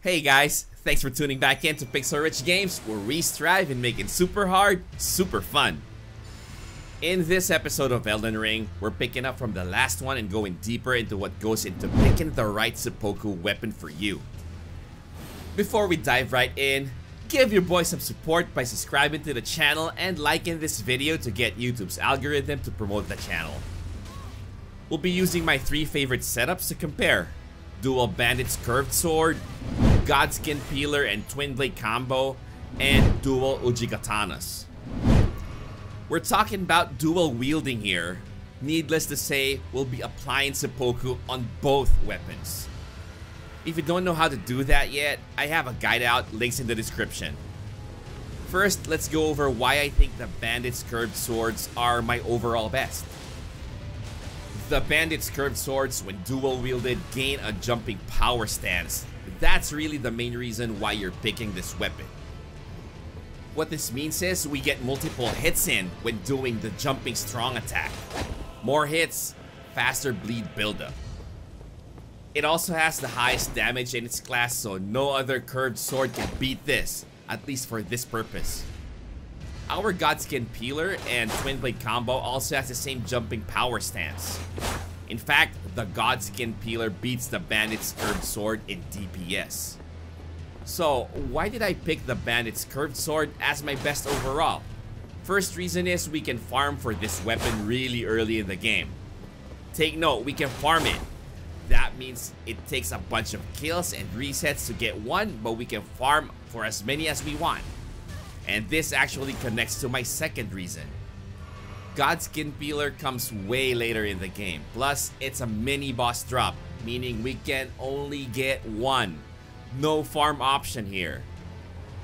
Hey guys, thanks for tuning back in to Pixel Rich Games, where we strive in making super hard, super fun. In this episode of Elden Ring, we're picking up from the last one and going deeper into what goes into picking the right seppuku weapon for you. Before we dive right in, give your boy some support by subscribing to the channel and liking this video to get YouTube's algorithm to promote the channel. We'll be using my three favorite setups to compare: dual Bandits curved sword, Godskin peeler and twin blade combo, and dual Uji katanas. We're talking about dual wielding here. Needless to say, we'll be applying seppuku on both weapons. If you don't know how to do that yet, I have a guide out, links in the description. First, let's go over why I think the Bandits curved swords are my overall best. The Bandits curved swords, when dual wielded, gain a jumping power stance. That's really the main reason why you're picking this weapon. What this means is we get multiple hits in when doing the jumping strong attack. More hits, faster bleed buildup. It also has the highest damage in its class, so no other curved sword can beat this, at least for this purpose. Our Godskin peeler and twin blade combo also has the same jumping power stance. In fact, the Godskin peeler beats the Bandits curved sword in DPS. So, why did I pick the Bandits curved sword as my best overall? First reason is we can farm for this weapon really early in the game. Take note, we can farm it. That means it takes a bunch of kills and resets to get one, but we can farm for as many as we want. And this actually connects to my second reason. Godskin peeler comes way later in the game. Plus, it's a mini boss drop, meaning we can only get one. No farm option here.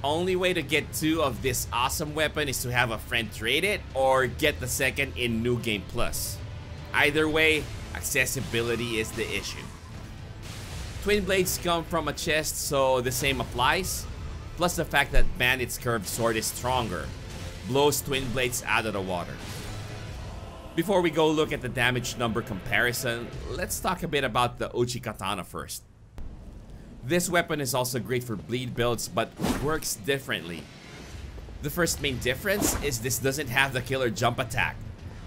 Only way to get two of this awesome weapon is to have a friend trade it or get the second in New Game Plus. Either way, accessibility is the issue. Twin blades come from a chest, so the same applies. Plus the fact that Bandit's curved sword is stronger, blows twin blades out of the water. Before we go look at the damage number comparison, let's talk a bit about the Uji katana first. This weapon is also great for bleed builds, but works differently. The first main difference is this doesn't have the killer jump attack.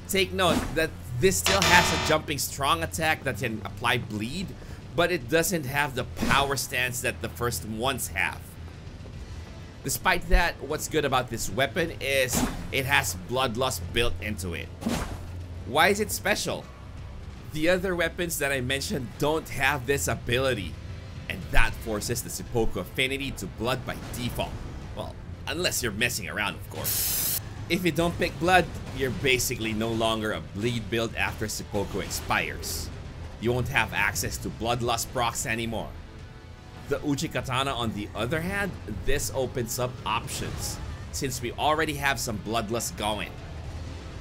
Take note that this still has a jumping strong attack that can apply bleed, but it doesn't have the power stance that the first ones have. Despite that, what's good about this weapon is it has bloodlust built into it. Why is it special? The other weapons that I mentioned don't have this ability, and that forces the seppuku affinity to blood by default. Well, unless you're messing around, of course. If you don't pick blood, you're basically no longer a bleed build after seppuku expires. You won't have access to bloodlust procs anymore. The Uji katana, on the other hand, this opens up options, since we already have some bloodlust going.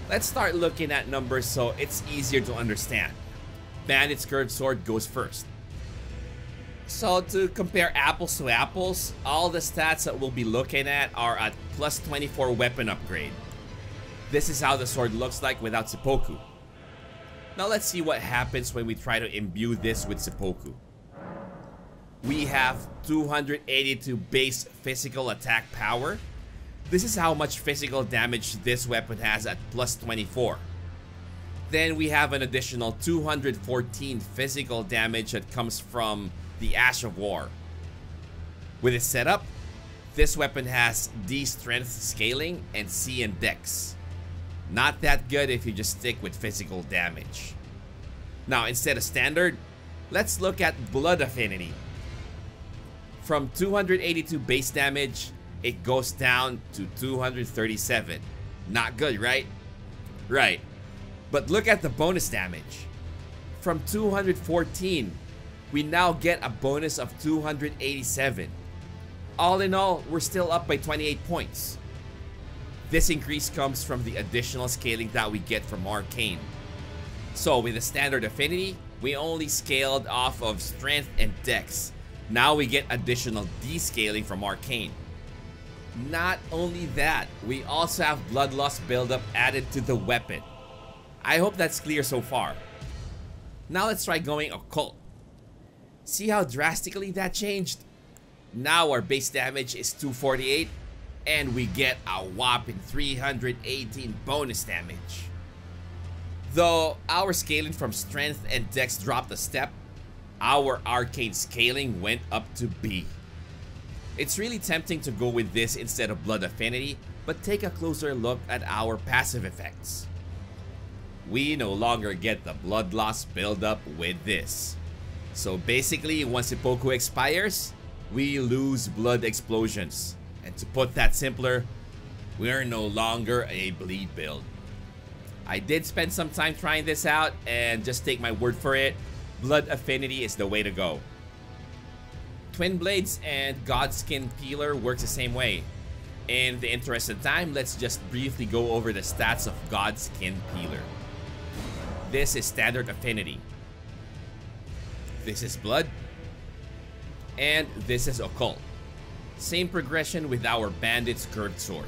Let's start looking at numbers so it's easier to understand. Bandit's curved sword goes first. So to compare apples to apples, all the stats that we'll be looking at are at plus 24 weapon upgrade. This is how the sword looks like without seppuku. Now let's see what happens when we try to imbue this with seppuku. We have 282 base physical attack power. This is how much physical damage this weapon has at plus 24. Then we have an additional 214 physical damage that comes from the Ash of War. With its setup, this weapon has D strength scaling and C in dex. Not that good if you just stick with physical damage. Now instead of standard, let's look at blood affinity. From 282 base damage, it goes down to 237. Not good, right? Right. But look at the bonus damage. From 214, we now get a bonus of 287. All in all, we're still up by 28 points. This increase comes from the additional scaling that we get from Arcane. So with a standard affinity, we only scaled off of strength and dex. Now we get additional descaling from Arcane. Not only that, we also have bloodlust buildup added to the weapon. I hope that's clear so far. Now let's try going occult. See how drastically that changed? Now our base damage is 248, and we get a whopping 318 bonus damage. Though our scaling from strength and dex dropped a step, our arcane scaling went up to B. It's really tempting to go with this instead of blood affinity, but take a closer look at our passive effects. We no longer get the blood loss buildup with this. So basically, once Seppuku expires, we lose blood explosions. And to put that simpler, we're no longer a bleed build. I did spend some time trying this out, and just take my word for it, blood affinity is the way to go. Twin Blades and Godskin Peeler works the same way. In the interest of time, let's just briefly go over the stats of Godskin Peeler. This is standard affinity. This is blood. And this is occult. Same progression with our Bandits curved sword.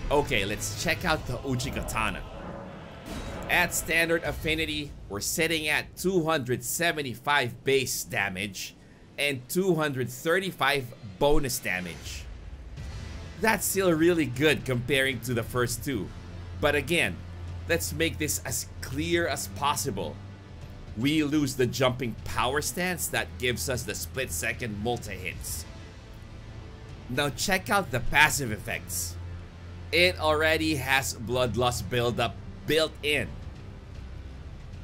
Okay, let's check out the Uchi Katana. At standard affinity, we're sitting at 275 base damage and 235 bonus damage. That's still really good comparing to the first two. But again, let's make this as clear as possible. We lose the jumping power stance that gives us the split-second multi-hits. Now check out the passive effects. It already has blood loss buildup built in.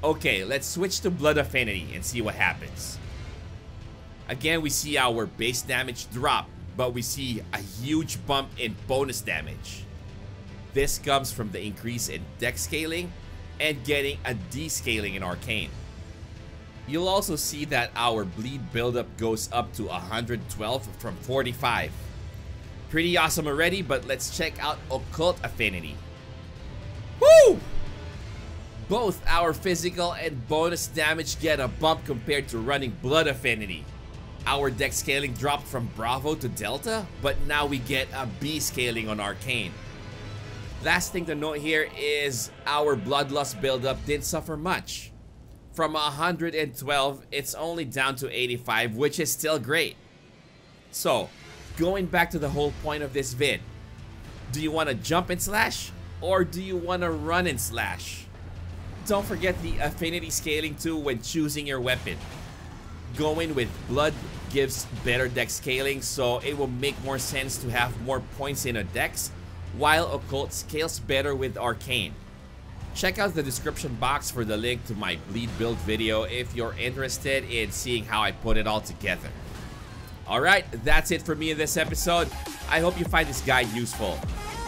Okay, let's switch to blood affinity and see what happens. Again, we see our base damage drop, but we see a huge bump in bonus damage. This comes from the increase in dex scaling and getting a descaling in arcane. You'll also see that our bleed buildup goes up to 112 from 45. Pretty awesome already, but let's check out occult affinity. Woo! Both our physical and bonus damage get a bump compared to running blood affinity. Our dex scaling dropped from Bravo to Delta, but now we get a B scaling on arcane. Last thing to note here is our blood loss buildup didn't suffer much. From 112, it's only down to 85, which is still great. So, going back to the whole point of this vid, do you want to jump and slash, or do you want to run and slash? Don't forget the affinity scaling too when choosing your weapon. Going with blood gives better dex scaling, so it will make more sense to have more points in a dex, while occult scales better with arcane. Check out the description box for the link to my bleed build video if you're interested in seeing how I put it all together. Alright, that's it for me in this episode. I hope you find this guide useful.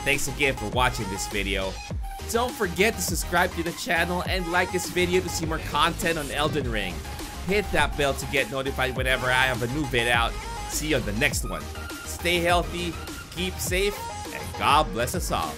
Thanks again for watching this video. Don't forget to subscribe to the channel and like this video to see more content on Elden Ring. Hit that bell to get notified whenever I have a new vid out. See you on the next one. Stay healthy, keep safe, and God bless us all.